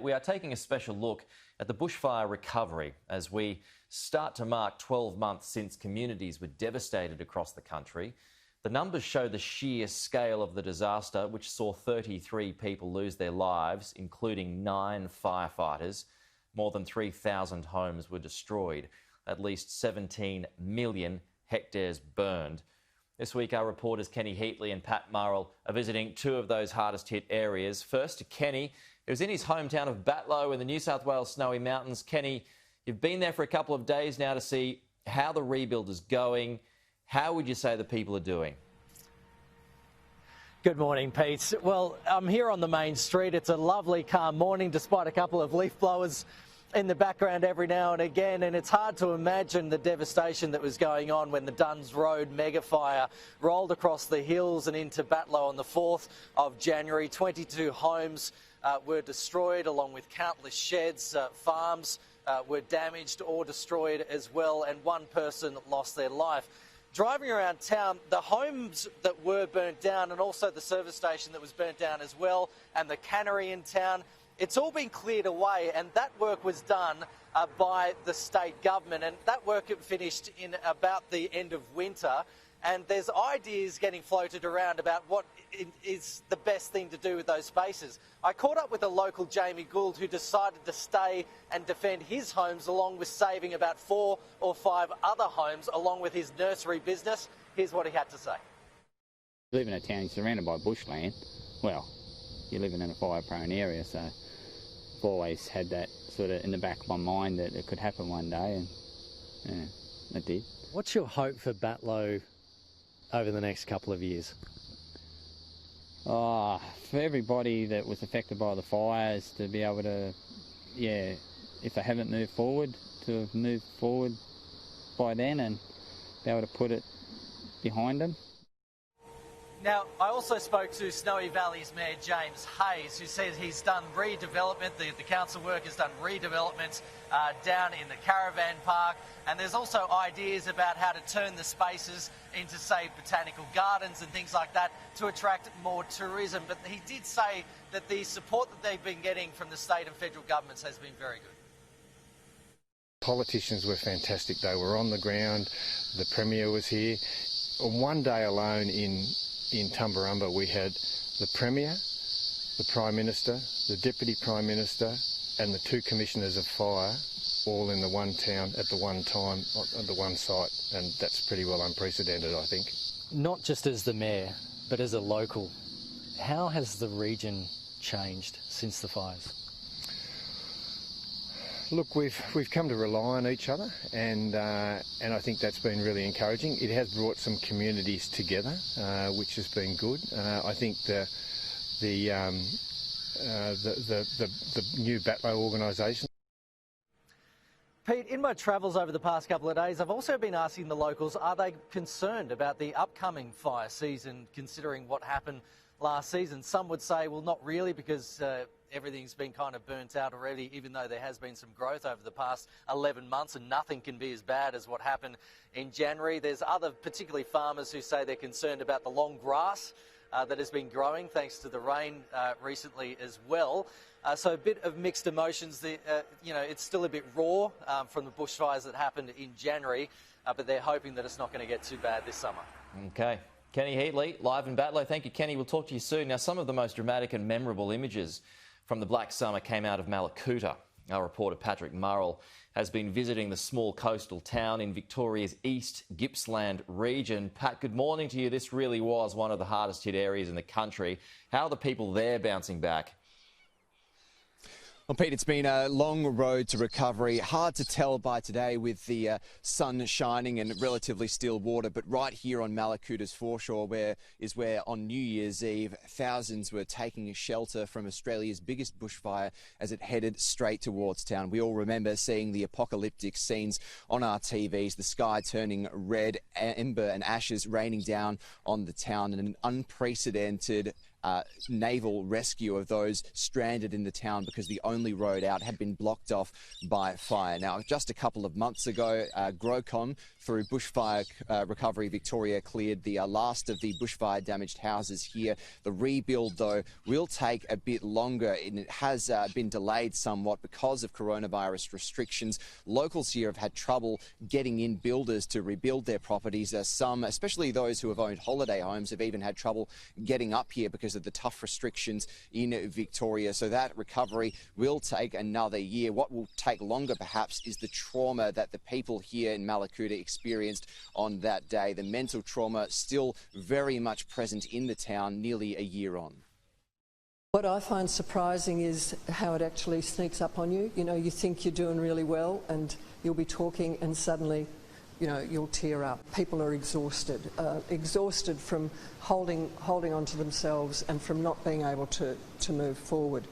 we are taking a special look at the bushfire recovery as we start to mark 12 months since communities were devastated across the country. The numbers show the sheer scale of the disaster, which saw 33 people lose their lives, including 9 firefighters. More than 3,000 homes were destroyed. At least 17 million hectares burned. This week, our reporters Kenny Heatley and Pat Murrell are visiting two of those hardest hit areas. First to Kenny, who's in his hometown of Batlow in the New South Wales Snowy Mountains. Kenny, you've been there for a couple of days now to see how the rebuild is going. How would you say the people are doing? Good morning, Pete. Well, I'm here on the main street. It's a lovely, calm morning, despite a couple of leaf blowers in the background every now and again, and it's hard to imagine the devastation that was going on when the Duns Road mega fire rolled across the hills and into Batlow on the 4th of January. 22 homes were destroyed, along with countless sheds. Farms were damaged or destroyed as well, and one person lost their life. Driving around town, the homes that were burnt down, and also the service station that was burnt down as well, and the cannery in town, it's all been cleared away, and that work was done by the state government, and that work finished in about the end of winter. And there's ideas getting floated around about what is the best thing to do with those spaces. I caught up with a local Jamie Gould who decided to stay and defend his homes, along with saving about 4 or 5 other homes, along with his nursery business. Here's what he had to say. We live in a town surrounded by bushland. Well, you're living in a fire-prone area, so I've always had that sort of in the back of my mind that it could happen one day, and it did. What's your hope for Batlow over the next couple of years? For everybody that was affected by the fires to be able to, if they haven't moved forward, to have moved forward by then and be able to put it behind them. Now, I also spoke to Snowy Valley's Mayor James Hayes, who said he's done redevelopment, the council work has done redevelopment down in the caravan park, and there's also ideas about how to turn the spaces into, say, botanical gardens and things like that to attract more tourism. But he did say that the support that they've been getting from the state and federal governments has been very good. Politicians were fantastic. They were on the ground. The Premier was here. On one day alone in Tumbarumba, we had the Premier, the Prime Minister, the Deputy Prime Minister and the 2 Commissioners of Fire all in the one town at the one time, at the one site, and that's pretty well unprecedented, I think. Not just as the Mayor, but as a local, how has the region changed since the fires? Look, we've come to rely on each other, and I think that's been really encouraging. It has brought some communities together, which has been good. I think the new Batlow organisation. Pete, in my travels over the past couple of days, I've also been asking the locals, are they concerned about the upcoming fire season, considering what happened last season? Some would say, well, not really, because everything's been kind of burnt out already, even though there has been some growth over the past 11 months, and nothing can be as bad as what happened in January. There's other, particularly farmers, who say they're concerned about the long grass that has been growing thanks to the rain recently as well. So a bit of mixed emotions. It's still a bit raw from the bushfires that happened in January, but they're hoping that it's not going to get too bad this summer. Okay. Kenny Heatley, live in Batlow. Thank you, Kenny. We'll talk to you soon. Now, some of the most dramatic and memorable images from the Black Summer came out of Malakuta. Our reporter Patrick Murrell has been visiting the small coastal town in Victoria's East Gippsland region. Pat, good morning to you. This really was one of the hardest hit areas in the country. How are the people there bouncing back? Well, Pete, it's been a long road to recovery. Hard to tell by today with the sun shining and relatively still water, but right here on Malakuta's foreshore where on New Year's Eve, thousands were taking shelter from Australia's biggest bushfire as it headed straight towards town. We all remember seeing the apocalyptic scenes on our TVs, the sky turning red, ember and ashes raining down on the town, and an unprecedented naval rescue of those stranded in the town because the only road out had been blocked off by fire. Now, just a couple of months ago, GrowCon, through Bushfire Recovery Victoria, cleared the last of the bushfire damaged houses here. The rebuild, though, will take a bit longer, and it has been delayed somewhat because of coronavirus restrictions. Locals here have had trouble getting in builders to rebuild their properties. Some, especially those who have owned holiday homes, have even had trouble getting up here because of the tough restrictions in Victoria. So that recovery will take another year. What will take longer, perhaps, is the trauma that the people here in Mallacoota experienced on that day. The mental trauma still very much present in the town nearly a year on. What I find surprising is how it actually sneaks up on you. You know, you think you're doing really well and you'll be talking and suddenly, you know, you'll tear up. People are exhausted, exhausted from holding on to themselves and from not being able to move forward.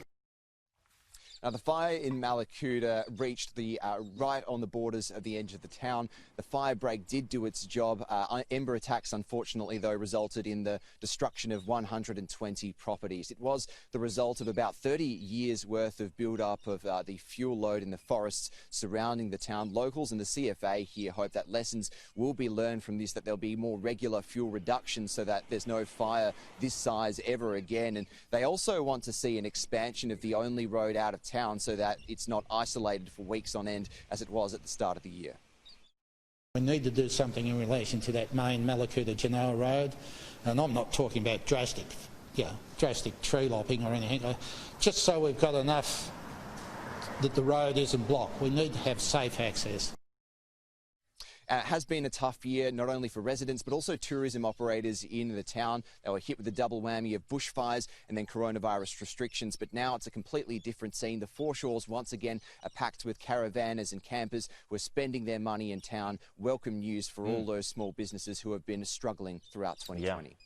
Now, the fire in Mallacoota reached the right on the borders of the edge of the town. The fire break did do its job. Ember attacks, unfortunately, though, resulted in the destruction of 120 properties. It was the result of about 30 years' worth of build-up of the fuel load in the forests surrounding the town. Locals and the CFA here hope that lessons will be learned from this, that there'll be more regular fuel reductions so that there's no fire this size ever again. And they also want to see an expansion of the only road out of town so that it's not isolated for weeks on end as it was at the start of the year. We need to do something in relation to that main Mallacoota-Genoa road, and I'm not talking about drastic tree lopping or anything, just so we've got enough that the road isn't blocked. We need to have safe access. It has been a tough year, not only for residents, but also tourism operators in the town. They were hit with the double whammy of bushfires and then coronavirus restrictions, but now it's a completely different scene. The foreshores once again are packed with caravanners and campers who are spending their money in town. Welcome news for all those small businesses who have been struggling throughout 2020. Yeah.